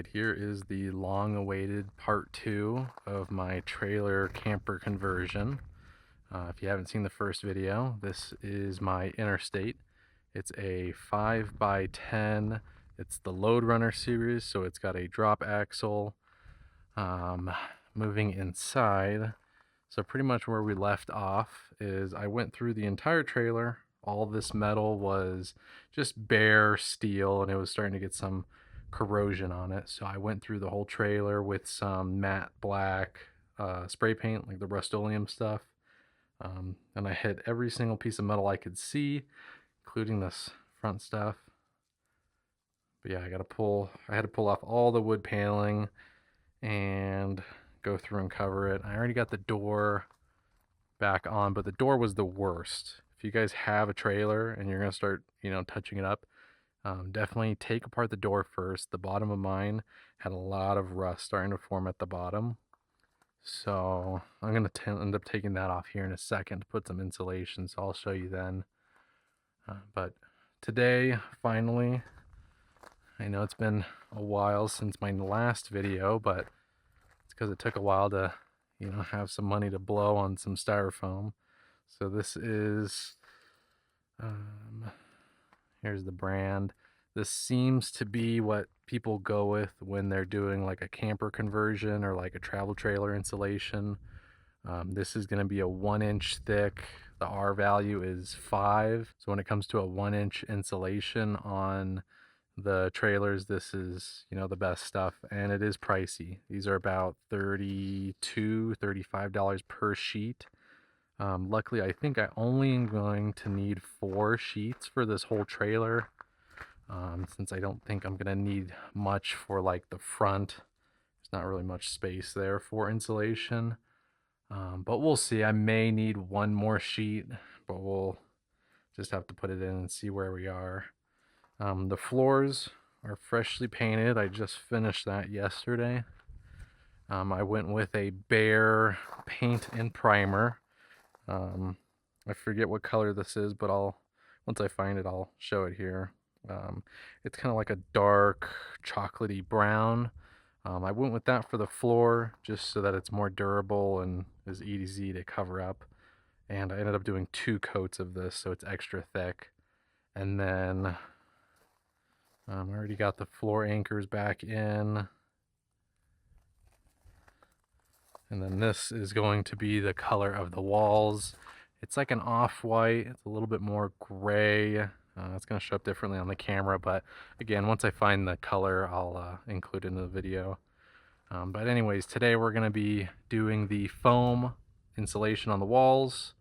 right, here is the long-awaited part 2 of my trailer camper conversion. If you haven't seen the first video, this is my Interstate. It's a 5x10. It's the Load Runner series, so it's got a drop axle. Moving inside, so pretty much where we left off is I went through the entire trailer. All this metal was just bare steel, and it was starting to get some corrosion on it. So I went through the whole trailer with some matte black spray paint, like the Rust-Oleum stuff. And I hit every single piece of metal I could see, including this front stuff. But yeah, I had to pull off all the wood paneling and go through and cover it. I already got the door back on, but the door was the worst. If you guys have a trailer and you're gonna start, touching it up, definitely take apart the door first. The bottom of mine had a lot of rust starting to form at the bottom. So I'm gonna end up taking that off here in a second to put some insulation, so I'll show you then. But today, finally, I know it's been a while since my last video, but it's because it took a while to, have some money to blow on some styrofoam. So this is, here's the brand. This seems to be what people go with when they're doing like a camper conversion or like a travel trailer installation. This is going to be a 1-inch thick. The R value is 5. So when it comes to a 1-inch insulation on the trailers, this is, the best stuff, and it is pricey. These are about $35 per sheet. Luckily, I think I only am going to need 4 sheets for this whole trailer, since I don't think I'm gonna need much for like the front. There's not really much space there for insulation, but we'll see. I may need 1 more sheet, but we'll just have to put it in and see where we are. The floors are freshly painted. I just finished that yesterday. I went with a bare paint and primer. I forget what color this is, but once I find it, I'll show it here. It's kind of like a dark chocolatey brown. I went with that for the floor just so that it's more durable and is easy to cover up. And I ended up doing 2 coats of this, so it's extra thick. And then I already got the floor anchors back in. And then this is going to be the color of the walls. It's like an off-white. It's a little bit more gray. It's going to show up differently on the camera, but again, once I find the color, I'll include it in the video. But anyways, today we're going to be doing the foam insulation on the walls,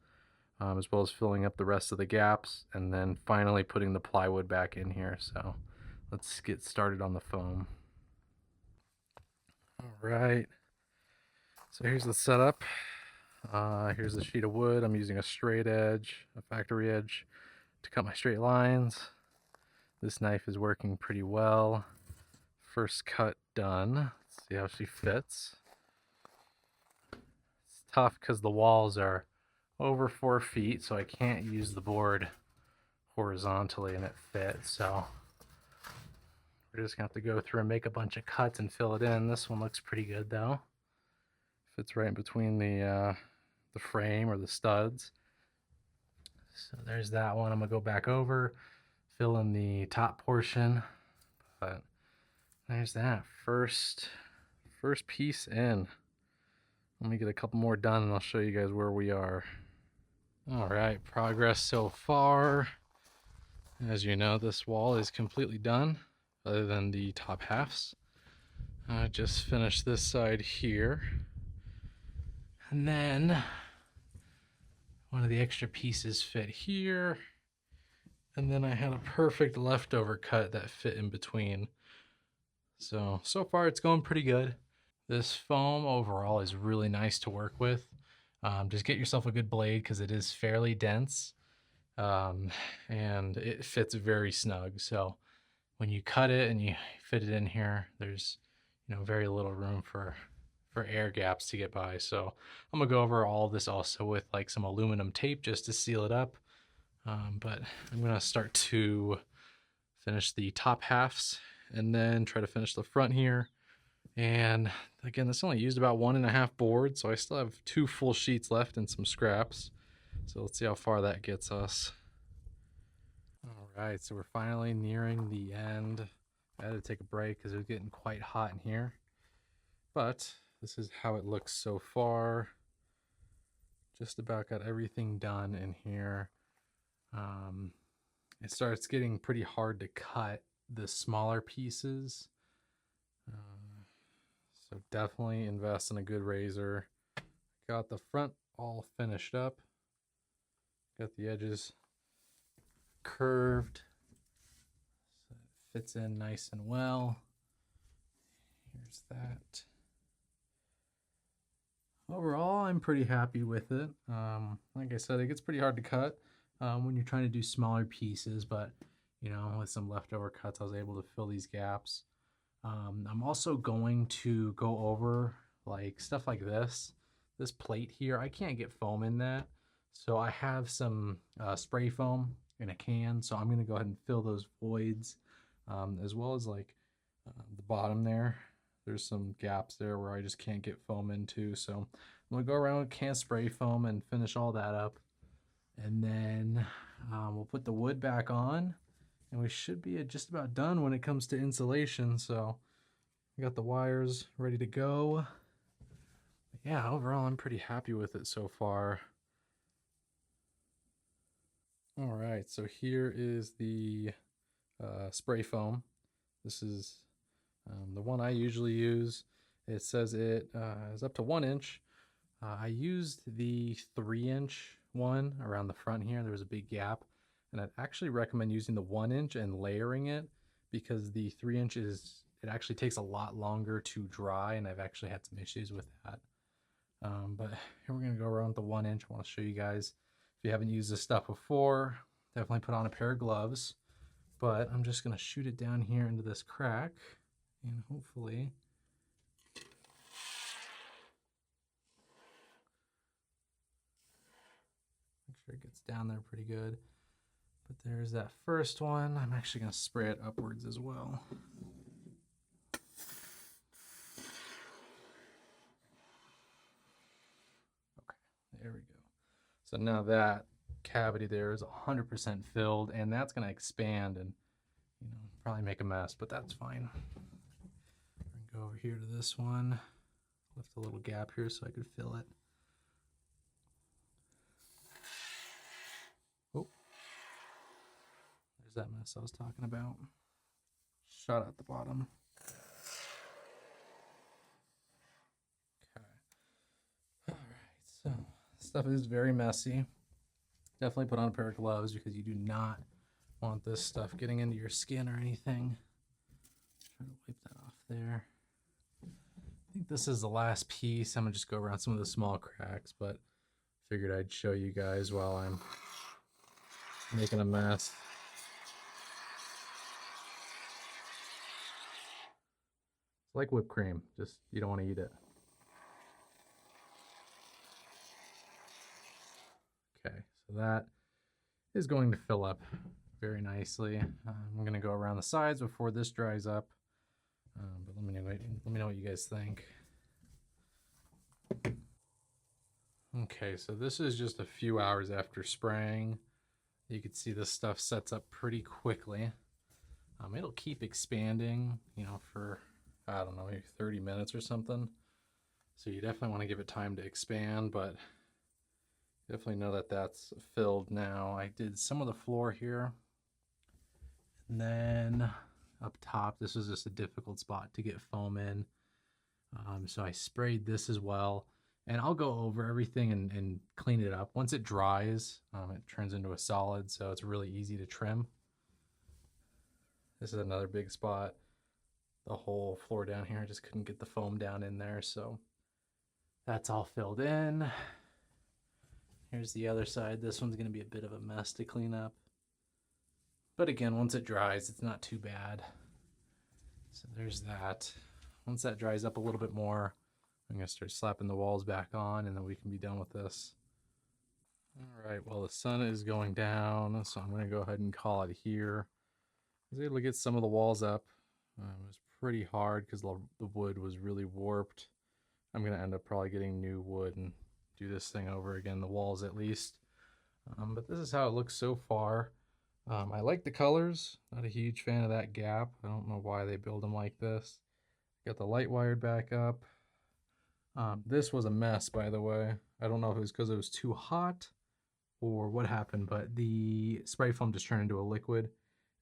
as well as filling up the rest of the gaps, and then finally putting the plywood back in here. So let's get started on the foam. All right. So here's the setup. Here's the sheet of wood. I'm using a straight edge, a factory edge, to cut my straight lines. This knife is working pretty well. First cut done. Let's see how she fits. It's tough because the walls are over 4 feet, so I can't use the board horizontally and it fits. So we're just gonna have to go through and make a bunch of cuts and fill it in. This one looks pretty good though. Fits right in between the frame or the studs. So there's that one. I'm gonna go back over, fill in the top portion. But there's that first piece in. Let me get a couple more done and I'll show you guys where we are. All right, progress so far. As you know, this wall is completely done, other than the top halves. I just finished this side here. And then one of the extra pieces fit here. And then I had a perfect leftover cut that fit in between. So far it's going pretty good. This foam overall is really nice to work with. Just get yourself a good blade because it is fairly dense. And it fits very snug. So when you cut it and you fit it in here, there's very little room for air gaps to get by. So I'm gonna go over all of this also with like some aluminum tape just to seal it up. But I'm gonna start to finish the top halves and then try to finish the front here. And again, this only used about 1.5 boards, so I still have 2 full sheets left and some scraps. So let's see how far that gets us. All right, so we're finally nearing the end. I had to take a break because it was getting quite hot in here. But this is how it looks so far. Just about got everything done in here. It starts getting pretty hard to cut the smaller pieces. So definitely invest in a good razor. Got the front all finished up. Got the edges curved so it fits in nice and well. Here's that. Overall, I'm pretty happy with it. Like I said, it gets pretty hard to cut when you're trying to do smaller pieces, but you know, with some leftover cuts, I was able to fill these gaps. I'm also going to go over like stuff like this plate here. I can't get foam in that, so I have some spray foam in a can, so I'm going to go ahead and fill those voids, as well as like the bottom there. There's some gaps there where I just can't get foam into, so I'm going to go around with can spray foam and finish all that up, and then we'll put the wood back on, and we should be just about done when it comes to insulation. So I got the wires ready to go. But yeah, overall I'm pretty happy with it so far. All right, so here is the spray foam. This is the one I usually use. It says it is up to 1 inch. I used the 3-inch one around the front here. There was a big gap, and I'd actually recommend using the 1 inch and layering it, because the 3 inches, it actually takes a lot longer to dry, and I've actually had some issues with that. But here we're gonna go around with the 1 inch. I want to show you guys, if you haven't used this stuff before, definitely put on a pair of gloves. But I'm just gonna shoot it down here into this crack, and hopefully make sure it gets down there pretty good. But there's that first one. I'm actually gonna spray it upwards as well. Okay, there we go. So now that cavity there is 100% filled, and that's gonna expand and, you know, probably make a mess, but that's fine. Go over here to this one. Left a little gap here so I could fill it. Oh, there's that mess I was talking about. Shot at the bottom. Okay. All right, so stuff is very messy. Definitely put on a pair of gloves because you do not want this stuff getting into your skin or anything. Try to wipe that off there. I think this is the last piece. I'm gonna just go around some of the small cracks, but figured I'd show you guys while I'm making a mess. It's like whipped cream, just you don't want to eat it. Okay, so that is going to fill up very nicely. I'm gonna go around the sides before this dries up. But let me know what you guys think. Okay, so this is just a few hours after spraying. You can see this stuff sets up pretty quickly. It'll keep expanding, you know, for, I don't know, maybe 30 minutes or something. So you definitely want to give it time to expand, but definitely know that that's filled now. I did some of the floor here, and then up top, this was just a difficult spot to get foam in. So I sprayed this as well, and I'll go over everything and clean it up. Once it dries, it turns into a solid, so it's really easy to trim. This is another big spot. The whole floor down here, I just couldn't get the foam down in there, so that's all filled in. Here's the other side. This one's gonna be a bit of a mess to clean up. But again, once it dries, it's not too bad. So there's that. Once that dries up a little bit more, I'm gonna start slapping the walls back on, and then we can be done with this. All right, well, the sun is going down, so I'm gonna go ahead and call it here. I was able to get some of the walls up. It was pretty hard because the wood was really warped. I'm going to end up probably getting new wood and do this thing over again, the walls at least. But this is how it looks so far. I like the colors. Not a huge fan of that gap. I don't know why they build them like this. Got the light wired back up. This was a mess, by the way. I don't know if it was because it was too hot or what happened, but the spray foam just turned into a liquid.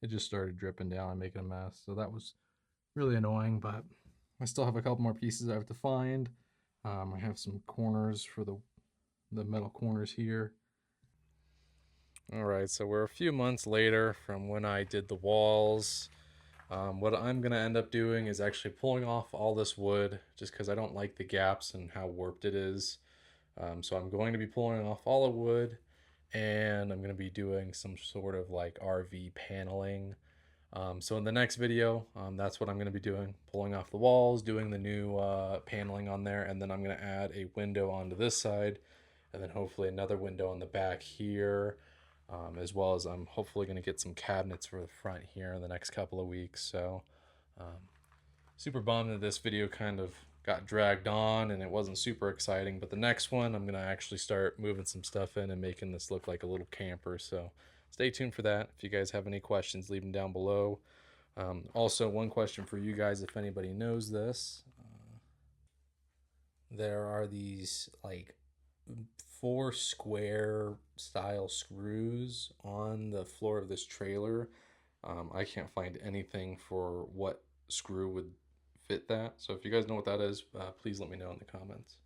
It just started dripping down and making a mess. So that was really annoying, but I still have a couple more pieces I have to find. I have some corners for the metal corners here. All right, so we're a few months later from when I did the walls. What I'm going to end up doing is actually pulling off all this wood just because I don't like the gaps and how warped it is. So I'm going to be pulling off all the wood, and I'm going to be doing some sort of like RV paneling. So in the next video, that's what I'm going to be doing, pulling off the walls, doing the new paneling on there, and then I'm going to add a window onto this side, and then hopefully another window on the back here, as well as I'm hopefully going to get some cabinets for the front here in the next couple of weeks. So super bummed that this video kind of got dragged on and it wasn't super exciting, but the next one I'm going to actually start moving some stuff in and making this look like a little camper. So stay tuned for that. If you guys have any questions, leave them down below. Also, one question for you guys, if anybody knows this. There are these like 4 square style screws on the floor of this trailer. I can't find anything for what screw would fit that. So if you guys know what that is, please let me know in the comments.